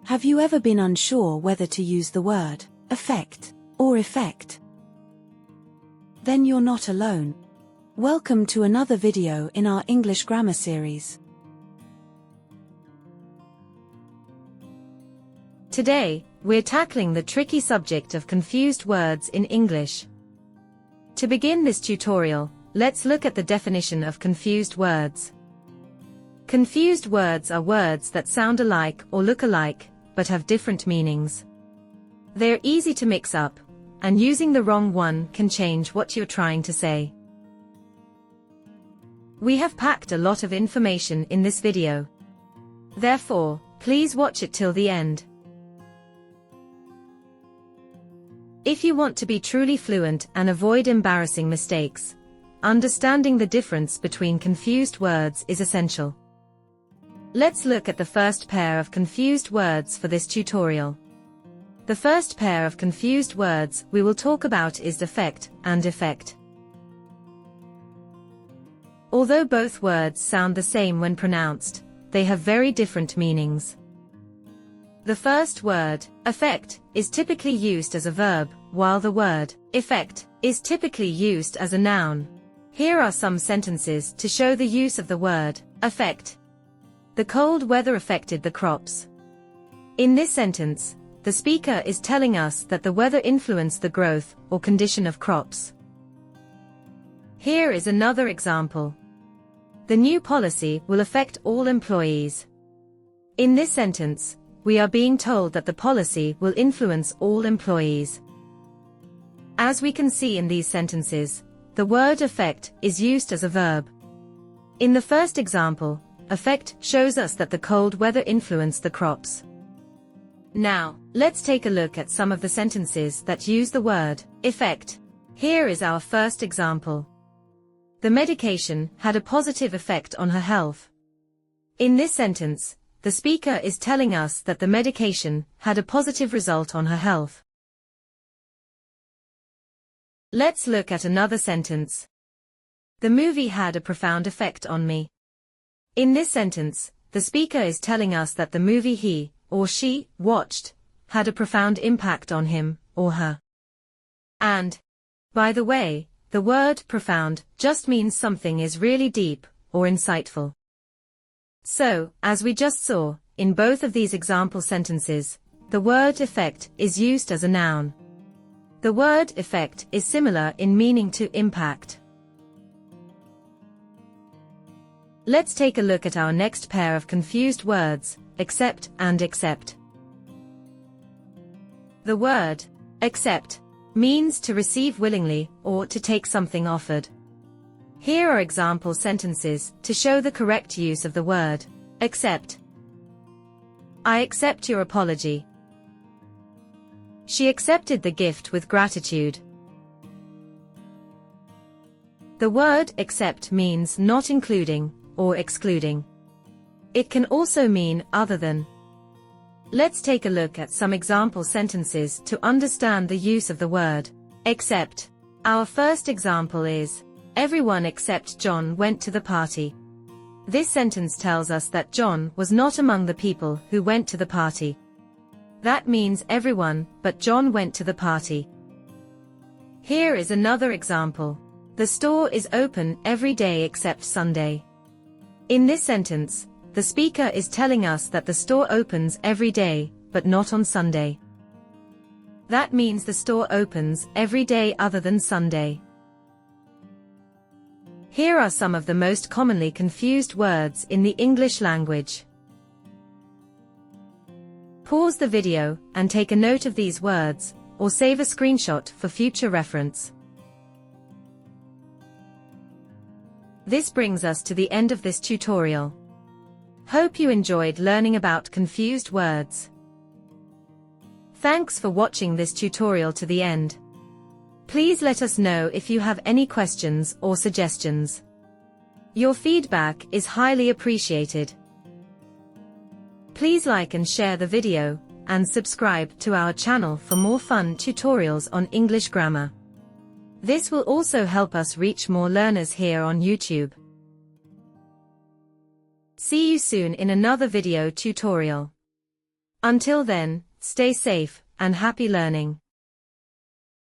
Have you ever been unsure whether to use the word affect or effect? Then you're not alone. Welcome to another video in our English grammar series. Today, we're tackling the tricky subject of confused words in English. To begin this tutorial, let's look at the definition of confused words. Confused words are words that sound alike or look alike, but have different meanings. They're easy to mix up, and using the wrong one can change what you're trying to say. We have packed a lot of information in this video. Therefore, please watch it till the end. If you want to be truly fluent and avoid embarrassing mistakes, understanding the difference between confused words is essential. Let's look at the first pair of confused words for this tutorial. The first pair of confused words we will talk about is affect and effect. Although both words sound the same when pronounced, they have very different meanings. The first word, affect, is typically used as a verb, while the word, effect, is typically used as a noun. Here are some sentences to show the use of the word, affect. The cold weather affected the crops. In this sentence, the speaker is telling us that the weather influenced the growth or condition of crops. Here is another example. The new policy will affect all employees. In this sentence, we are being told that the policy will influence all employees. As we can see in these sentences, the word affect is used as a verb. In the first example, affect shows us that the cold weather influenced the crops. Now, let's take a look at some of the sentences that use the word effect. Here is our first example. The medication had a positive effect on her health. In this sentence, the speaker is telling us that the medication had a positive result on her health. Let's look at another sentence. The movie had a profound effect on me. In this sentence, the speaker is telling us that the movie he, or she, watched, had a profound impact on him, or her. And, by the way, the word profound just means something is really deep, or insightful. So, as we just saw, in both of these example sentences, the word effect is used as a noun. The word effect is similar in meaning to impact. Let's take a look at our next pair of confused words, accept and accept. The word accept means to receive willingly or to take something offered. Here are example sentences to show the correct use of the word accept. I accept your apology. She accepted the gift with gratitude. The word accept means not including or excluding. It can also mean other than. Let's take a look at some example sentences to understand the use of the word accept. Our first example is, everyone except John went to the party. This sentence tells us that John was not among the people who went to the party. That means everyone but John went to the party. Here is another example. The store is open every day except Sunday. In this sentence, the speaker is telling us that the store opens every day, but not on Sunday. That means the store opens every day other than Sunday. Here are some of the most commonly confused words in the English language. Pause the video and take a note of these words, or save a screenshot for future reference. This brings us to the end of this tutorial. Hope you enjoyed learning about confused words. Thanks for watching this tutorial to the end. Please let us know if you have any questions or suggestions. Your feedback is highly appreciated. Please like and share the video, and subscribe to our channel for more fun tutorials on English grammar. This will also help us reach more learners here on YouTube. See you soon in another video tutorial. Until then, stay safe and happy learning.